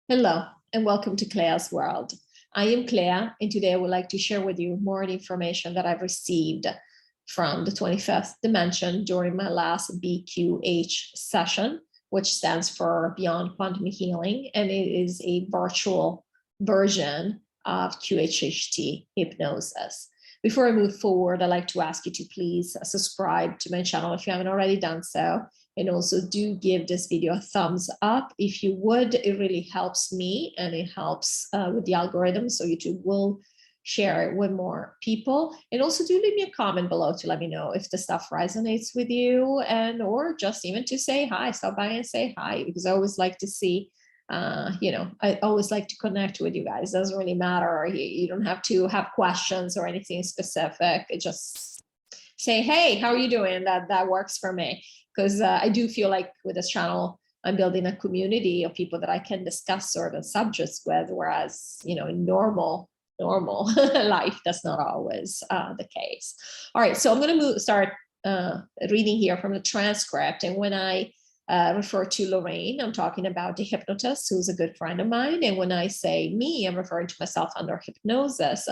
Hello, and welcome to CLEA'S World. I am Clea, and today I would like to share with you more information that I've received from the 25th dimension during my last BQH session, which stands for Beyond Quantum Healing, and it is a virtual version of qhht hypnosis. Before I move forward, I'd like to ask you to please subscribe to my channel if you haven't already done so. And also do give this video a thumbs up. If you would, it really helps me and it helps with the algorithm. So YouTube will share it with more people. And also do leave me a comment below to let me know if the stuff resonates with you, and or just even to say hi, stop by and say hi, because I always like to see, I always like to connect with you guys. It doesn't really matter. You don't have to have questions or anything specific. It just say, hey, how are you doing? That works for me. Because I do feel like with this channel, I'm building a community of people that I can discuss certain subjects with, whereas, in normal life, that's not always the case. All right, so I'm going to start reading here from the transcript. And when I refer to Lorraine, I'm talking about the hypnotist, who's a good friend of mine. And when I say me, I'm referring to myself under hypnosis.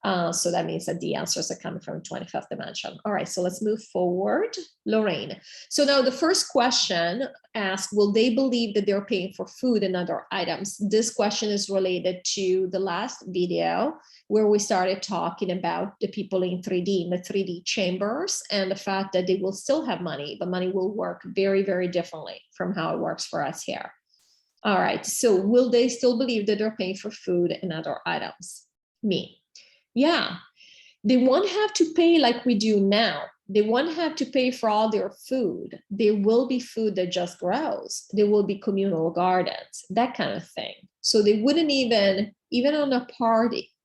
So that means that the answers are coming from 25th dimension. All right, so let's move forward. Lorraine. So now the first question asked, will they believe that they're paying for food and other items? This question is related to the last video where we started talking about the people in 3D, in the 3D chambers, and the fact that they will still have money, but money will work very, very differently from how it works for us here. All right, so will they still believe that they're paying for food and other items? Me. Yeah, they won't have to pay like we do now. They won't have to pay for all their food. There will be food that just grows. There will be communal gardens, that kind of thing. So they wouldn't even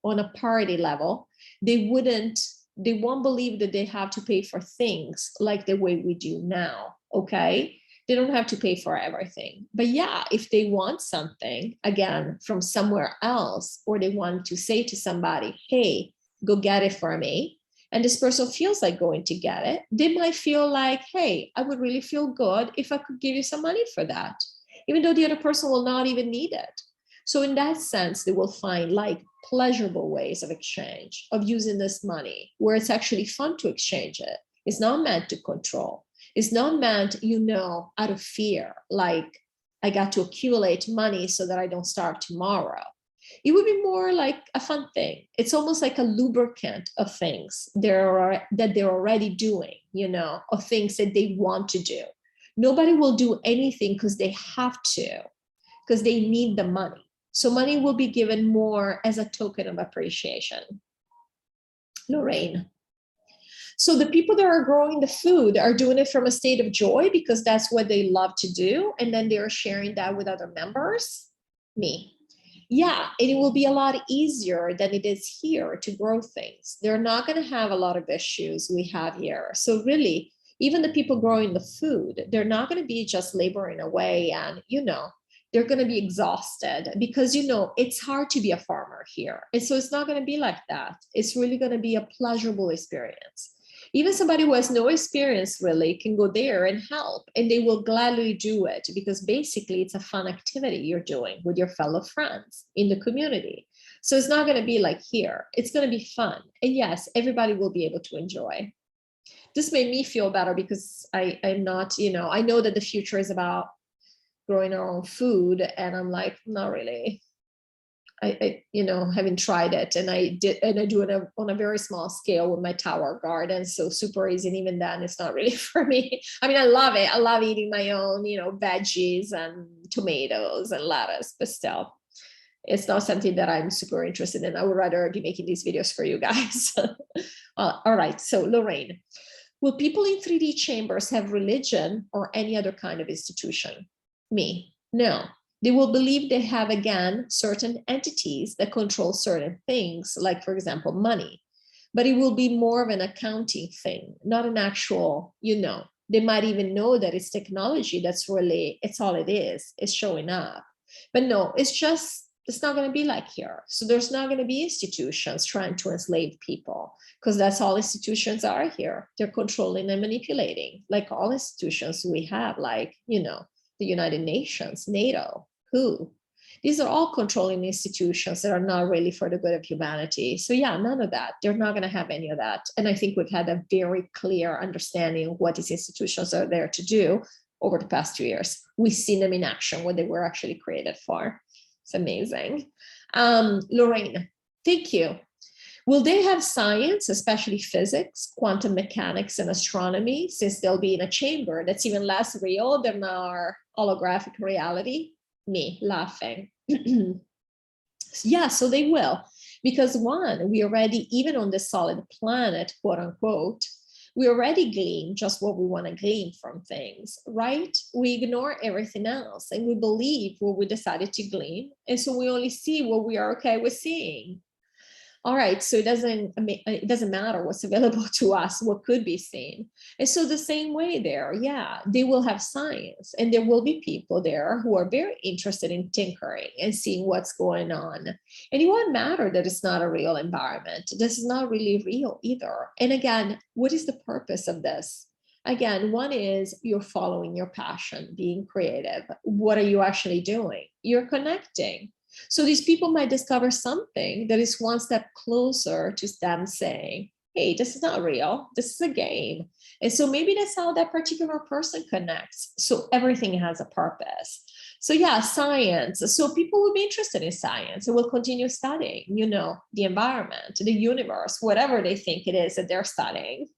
on a party level, they won't believe that they have to pay for things like the way we do now, okay? They don't have to pay for everything. But yeah, if they want something, again, from somewhere else, or they want to say to somebody, hey, go get it for me, and this person feels like going to get it, they might feel like, hey, I would really feel good if I could give you some money for that, even though the other person will not even need it. So in that sense, they will find like pleasurable ways of exchange, of using this money, where it's actually fun to exchange it. It's not meant to control. It's not meant, out of fear, like I got to accumulate money so that I don't starve tomorrow. It would be more like a fun thing. It's almost like a lubricant of things that they're already doing, of things that they want to do. Nobody will do anything because they have to, because they need the money. So money will be given more as a token of appreciation. Lorraine. So the people that are growing the food are doing it from a state of joy because that's what they love to do. And then they're sharing that with other members. Me. Yeah, and it will be a lot easier than it is here to grow things. They're not going to have a lot of issues we have here. So really, even the people growing the food, they're not going to be just laboring away and, they're going to be exhausted because, it's hard to be a farmer here. And so it's not going to be like that. It's really going to be a pleasurable experience. Even somebody who has no experience really can go there and help, and they will gladly do it because basically it's a fun activity you're doing with your fellow friends in the community. So it's not going to be like here. It's going to be fun. And yes, everybody will be able to enjoy. This made me feel better because I'm not, I know that the future is about growing our own food, and I'm like, not really. I haven't tried it, and I do it on a very small scale with my tower garden, so super easy, and even then it's not really for me. I mean, I love it. I love eating my own, veggies and tomatoes and lettuce, but still, it's not something that I'm super interested in. I would rather be making these videos for you guys. All right, so Lorraine, will people in 3D chambers have religion or any other kind of institution? Me, no. They will believe they have, again, certain entities that control certain things, like, for example, money. But it will be more of an accounting thing, not an actual, they might even know that it's technology that's really, it's all it is, it's showing up. But no, it's not going to be like here. So there's not going to be institutions trying to enslave people, because that's all institutions are here. They're controlling and manipulating, like all institutions we have, like, the United Nations, NATO, WHO. These are all controlling institutions that are not really for the good of humanity. So yeah, none of that. They're not going to have any of that. And I think we've had a very clear understanding of what these institutions are there to do over the past 2 years. We've seen them in action, what they were actually created for. It's amazing. Lorraine, thank you. Will they have science, especially physics, quantum mechanics, and astronomy, since they'll be in a chamber that's even less real than our holographic reality? Me laughing. Yeah, so they will. Because one, we already, even on this solid planet, quote unquote, we already glean just what we want to glean from things, right? We ignore everything else and we believe what we decided to glean. And so we only see what we are okay with seeing. All right, so it doesn't matter what's available to us, what could be seen. And so the same way there, yeah, they will have science and there will be people there who are very interested in tinkering and seeing what's going on. And it won't matter that it's not a real environment. This is not really real either. And again, what is the purpose of this? Again, one is you're following your passion, being creative. What are you actually doing? You're connecting. So these people might discover something that is one step closer to them saying, hey, this is not real, this is a game. And so maybe that's how that particular person connects. So everything has a purpose. So yeah, science. So people will be interested in science and will continue studying, you know, the environment, the universe, whatever they think it is that they're studying.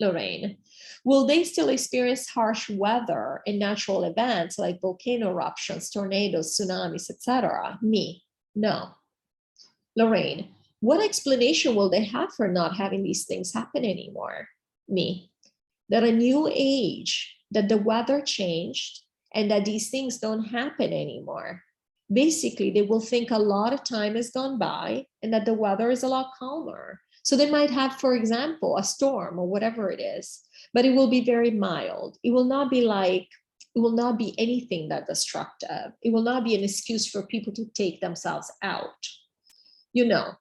Lorraine, will they still experience harsh weather and natural events like volcano eruptions, tornadoes, tsunamis, etc.? Me, no. Lorraine, what explanation will they have for not having these things happen anymore? Me, that a new age, that the weather changed and that these things don't happen anymore. Basically, they will think a lot of time has gone by and that the weather is a lot calmer. So they might have, for example, a storm or whatever it is, but it will be very mild. It will not be anything that destructive. It will not be an excuse for people to take themselves out. You know,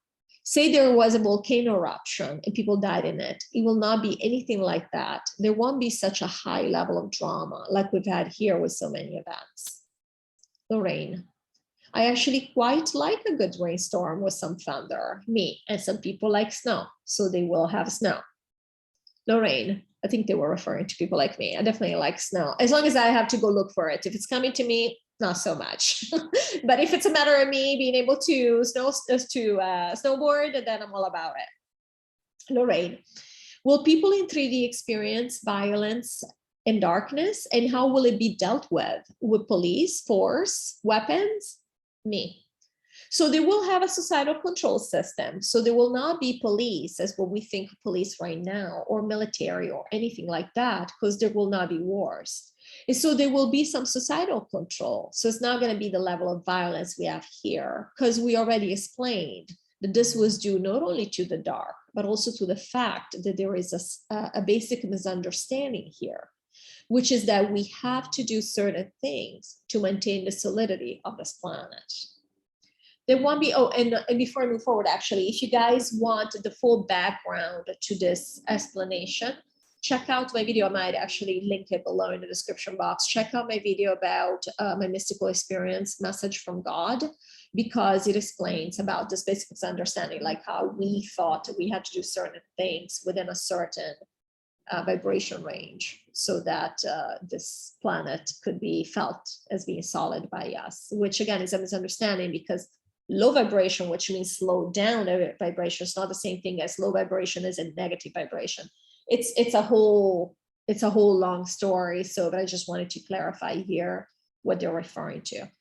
say there was a volcano eruption and people died in it. It will not be anything like that. There won't be such a high level of drama like we've had here with so many events. Lorraine, I actually quite like a good rainstorm with some thunder. Me, and some people like snow, so they will have snow. Lorraine, I think they were referring to people like me. I definitely like snow, as long as I have to go look for it. If it's coming to me, not so much. But if it's a matter of me being able to snowboard, then I'm all about it. Lorraine, will people in 3D experience violence and darkness, and how will it be dealt with? With police, force, weapons? Me. So they will have a societal control system. So there will not be police as what we think of police right now, or military or anything like that, because there will not be wars. And so there will be some societal control. So it's not going to be the level of violence we have here, because we already explained that this was due not only to the dark, but also to the fact that there is a basic misunderstanding here, which is that we have to do certain things to maintain the solidity of this planet. There won't be, and before I move forward, actually, if you guys want the full background to this explanation, check out my video. I might actually link it below in the description box. Check out my video about my mystical experience, Message from God, because it explains about this basic understanding, like how we thought we had to do certain things within a certain vibration range so that this planet could be felt as being solid by us, which again is a misunderstanding, because low vibration, which means slow down vibration, is not the same thing as low vibration is a negative vibration. It's a whole long story. So, but I just wanted to clarify here what they're referring to.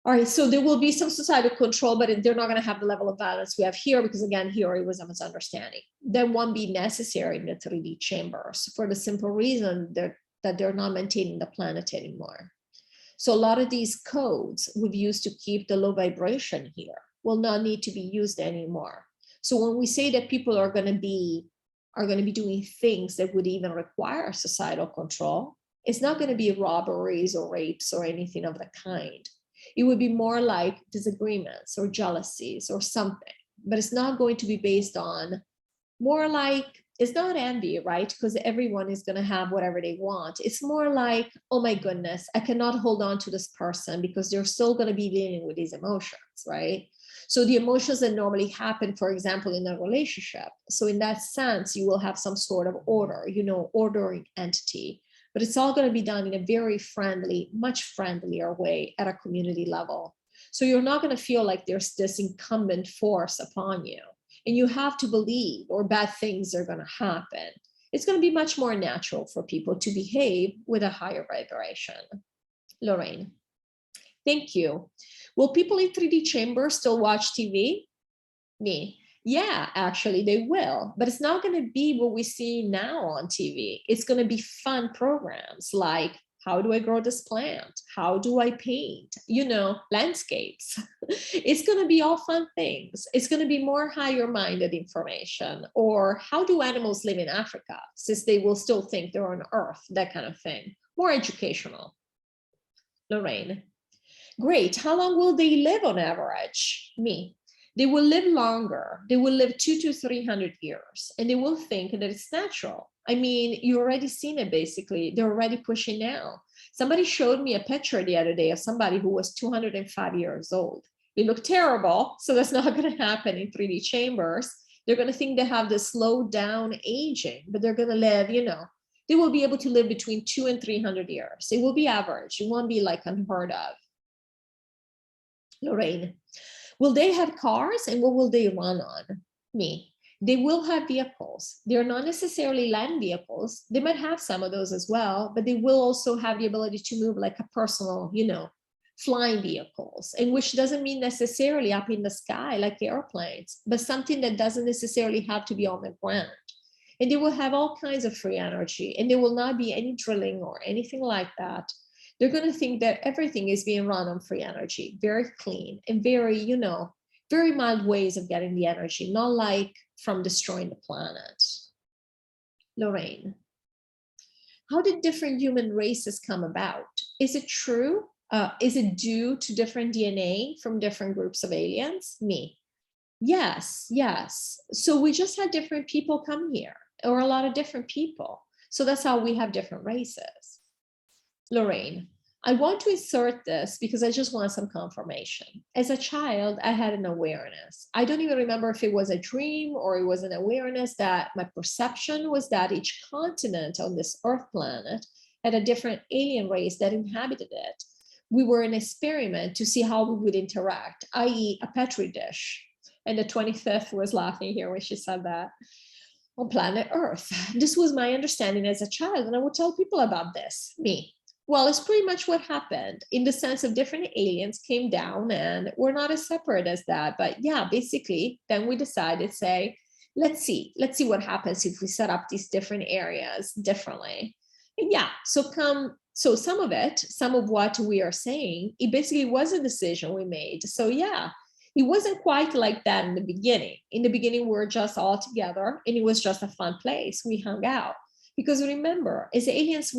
All right, so there will be some societal control, but they're not going to have the level of violence we have here, because again, here it was a misunderstanding. That won't be necessary in the 3D chambers for the simple reason that they're not maintaining the planet anymore. So a lot of these codes we've used to keep the low vibration here will not need to be used anymore. So when we say that people are going to be doing things that would even require societal control, it's not going to be robberies or rapes or anything of the kind. It would be more like disagreements or jealousies or something, but it's not going to be based on, more like It's not envy, right? Because everyone is going to have whatever they want. It's more like, oh my goodness, I cannot hold on to this person because they're still going to be dealing with these emotions, right? So the emotions that normally happen, for example, in a relationship. So in that sense, you will have some sort of order, ordering entity, but it's all going to be done in a very friendly, much friendlier way at a community level. So you're not going to feel like there's this incumbent force upon you and you have to believe or bad things are going to happen. It's going to be much more natural for people to behave with a higher vibration. Lorraine, thank you. Will people in 3D chambers still watch TV? Me. Yeah, actually they will, but it's not going to be what we see now on TV. It's going to be fun programs like, how do I grow this plant? How do I paint? Landscapes. It's going to be all fun things. It's going to be more higher minded information, or how do animals live in Africa, since they will still think they're on Earth, that kind of thing. More educational. Lorraine. Great. How long will they live on average? Me. They will live longer. They will live 200 to 300 years, and they will think that it's natural. I mean, you already seen it basically. They're already pushing now. Somebody showed me a picture the other day of somebody who was 205 years old. They look terrible, so that's not going to happen in 3D chambers. They're going to think they have this slow down aging, but they're going to live, they will be able to live between 200 and 300 years. It will be average. It won't be like unheard of. Lorraine. Will they have cars, and what will they run on? Me. They will have vehicles. They're not necessarily land vehicles. They might have some of those as well, but they will also have the ability to move like a personal, flying vehicles, and which doesn't mean necessarily up in the sky like the airplanes, but something that doesn't necessarily have to be on the ground. And they will have all kinds of free energy, and there will not be any drilling or anything like that. They're going to think that everything is being run on free energy, very clean and very, very mild ways of getting the energy, not like from destroying the planet. Lorraine, how did different human races come about? Is it true? Is it due to different DNA from different groups of aliens? Me. Yes. So we just had different people come here, or a lot of different people. So that's how we have different races. Lorraine, I want to insert this because I just want some confirmation. As a child, I had an awareness. I don't even remember if it was a dream or it was an awareness that my perception was that each continent on this Earth planet had a different alien race that inhabited it. We were an experiment to see how we would interact, i.e. a petri dish. And the 25th was laughing here when she said that. On planet Earth. This was my understanding as a child, and I would tell people about this. Me. Well, it's pretty much what happened, in the sense of different aliens came down, and we're not as separate as that. But yeah, basically, then we decided, say, let's see what happens if we set up these different areas differently. And yeah, so some of what we are saying, it basically was a decision we made. So yeah, it wasn't quite like that in the beginning. In the beginning, we were just all together, and it was just a fun place. We hung out. Because remember, as aliens,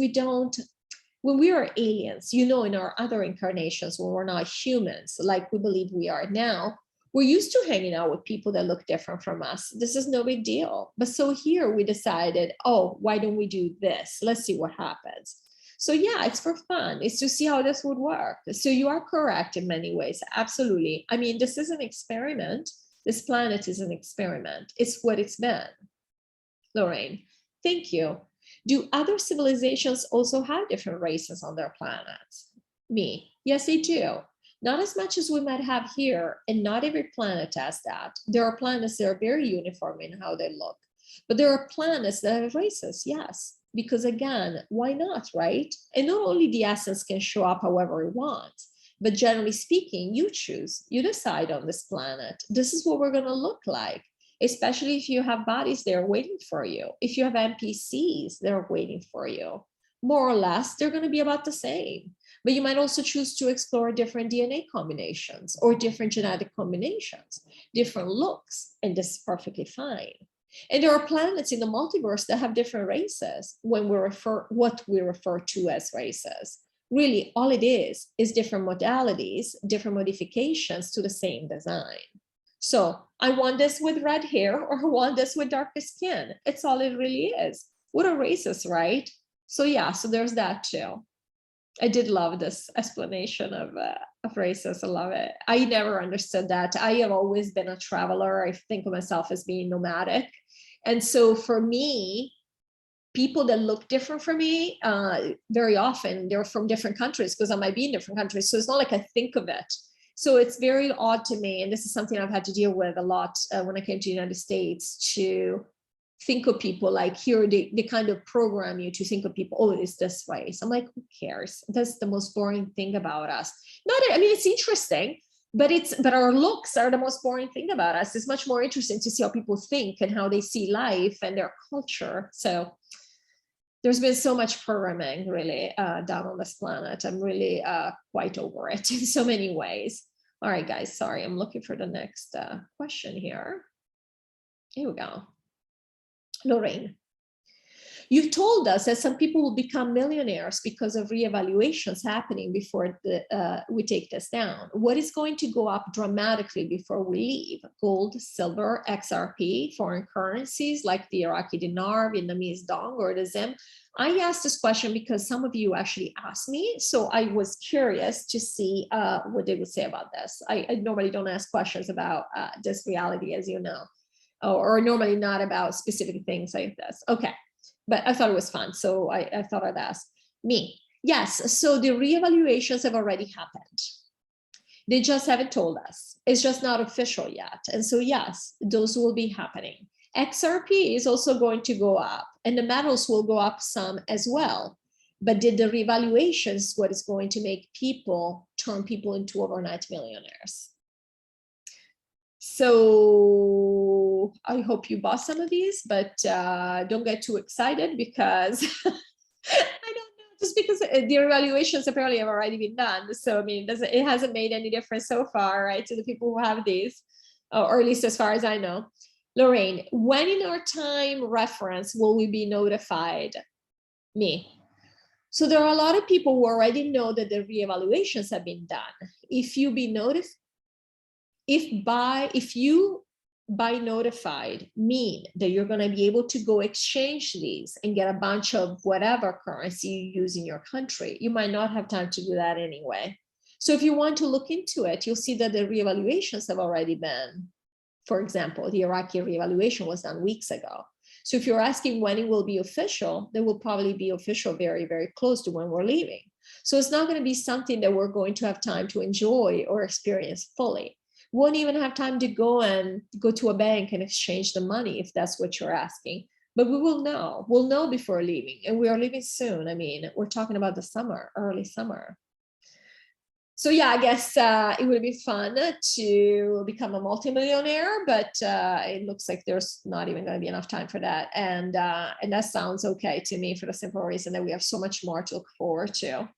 when we are aliens, in our other incarnations, when we're not humans, like we believe we are now, we're used to hanging out with people that look different from us. This is no big deal. But so here we decided, oh, why don't we do this? Let's see what happens. So yeah, it's for fun. It's to see how this would work. So you are correct in many ways. Absolutely. I mean, this is an experiment. This planet is an experiment. It's what it's been. Lorraine, thank you. Do other civilizations also have different races on their planets? Me. Yes, they do. Not as much as we might have here, and not every planet has that. There are planets that are very uniform in how they look. But there are planets that have races, yes. Because again, why not, right? And not only the essence can show up however it wants, but generally speaking, you choose, you decide on this planet. This is what we're going to look like. Especially if you have bodies that are waiting for you. If you have NPCs that are waiting for you, more or less, they're going to be about the same. But you might also choose to explore different DNA combinations or different genetic combinations, different looks, and this is perfectly fine. And there are planets in the multiverse that have different races when what we refer to as races. Really, all it is different modalities, different modifications to the same design. So I want this with red hair, or I want this with darker skin. It's all it really is. What a racist, right? So yeah, so there's that too. I did love this explanation of racist. I love it. I never understood that. I have always been a traveler. I think of myself as being nomadic. And so for me, people that look different from me, very often they're from different countries, because I might be in different countries. So it's not like I think of it. So it's very odd to me. And this is something I've had to deal with a lot when I came to the United States, to think of people like here, they kind of program you to think of people, oh, it's this way. So I'm like, who cares? That's the most boring thing about us. I mean, it's interesting, but our looks are the most boring thing about us. It's much more interesting to see how people think and how they see life and their culture. So there's been so much programming really down on this planet. I'm really quite over it in so many ways. All right, guys, sorry, I'm looking for the next question here. Here we go. Lorraine, you've told us that some people will become millionaires because of reevaluations happening before we take this down. What is going to go up dramatically before we leave? Gold, silver, XRP, foreign currencies like the Iraqi dinar, Vietnamese dong, or the Zim? I asked this question because some of you actually asked me, so I was curious to see what they would say about this. I normally don't ask questions about this reality, as you know, or normally not about specific things like this. Okay, but I thought it was fun, so I thought I'd ask. Me, yes, so the reevaluations have already happened. They just haven't told us. It's just not official yet. And so yes, those will be happening. XRP is also going to go up, and the metals will go up some as well. But did the revaluations what is going to make people turn people into overnight millionaires? So I hope you bought some of these, but don't get too excited, because I don't know, just because the evaluations apparently have already been done. So I mean, it hasn't made any difference so far, right, to the people who have these, or at least as far as I know. Lorraine, when in our time reference will we be notified? Me. So there are a lot of people who already know that the reevaluations have been done. If you be notified, if you by notified mean that you're going to be able to go exchange these and get a bunch of whatever currency you use in your country, you might not have time to do that anyway. So if you want to look into it, you'll see that the reevaluations have already been, for example, the Iraqi reevaluation was done weeks ago. So if you're asking when it will be official, they will probably be official very, very close to when we're leaving. So it's not going to be something that we're going to have time to enjoy or experience fully. Won't even have time to go to a bank and exchange the money, if that's what you're asking. But we will know. We'll know before leaving, and we are leaving soon. I mean, we're talking about the summer, early summer. So yeah, I guess it would be fun to become a multimillionaire, but it looks like there's not even going to be enough time for that. And that sounds okay to me, for the simple reason that we have so much more to look forward to.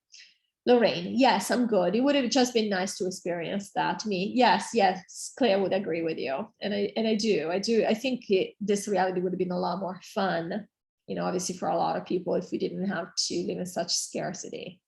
Lorraine, yes, I'm good. It would have just been nice to experience that. Me, yes, Claire would agree with you, and I do. I think this reality would have been a lot more fun, you know, obviously for a lot of people, if we didn't have to live in such scarcity.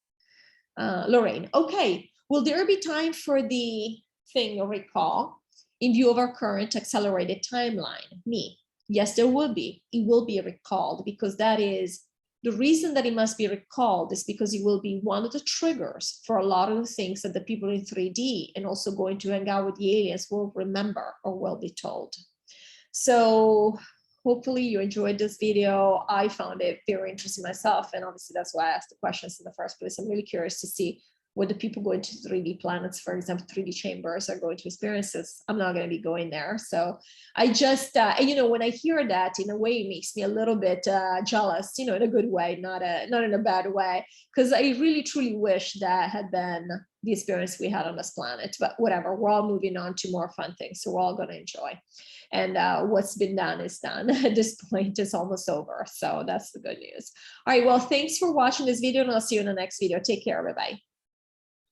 Lorraine, okay. Will there be time for the thing or recall in view of our current accelerated timeline? Me, yes, there will be. It will be recalled, because that is the reason that it must be recalled, is because it will be one of the triggers for a lot of the things that the people in 3D and also going to hang out with the aliens will remember or will be told. So hopefully you enjoyed this video. I found it very interesting myself, and obviously that's why I asked the questions in the first place. I'm really curious to see what the people going to 3D planets, for example, 3D chambers, are going to experience this. I'm not going to be going there. So I just, you know, when I hear that, in a way, it makes me a little bit jealous, you know, in a good way, not in a bad way, because I really, truly wish that had been the experience we had on this planet. But whatever, we're all moving on to more fun things. So we're all going to enjoy. And what's been done is done. At this point, it's almost over. So that's the good news. All right, well, thanks for watching this video, and I'll see you in the next video. Take care, everybody.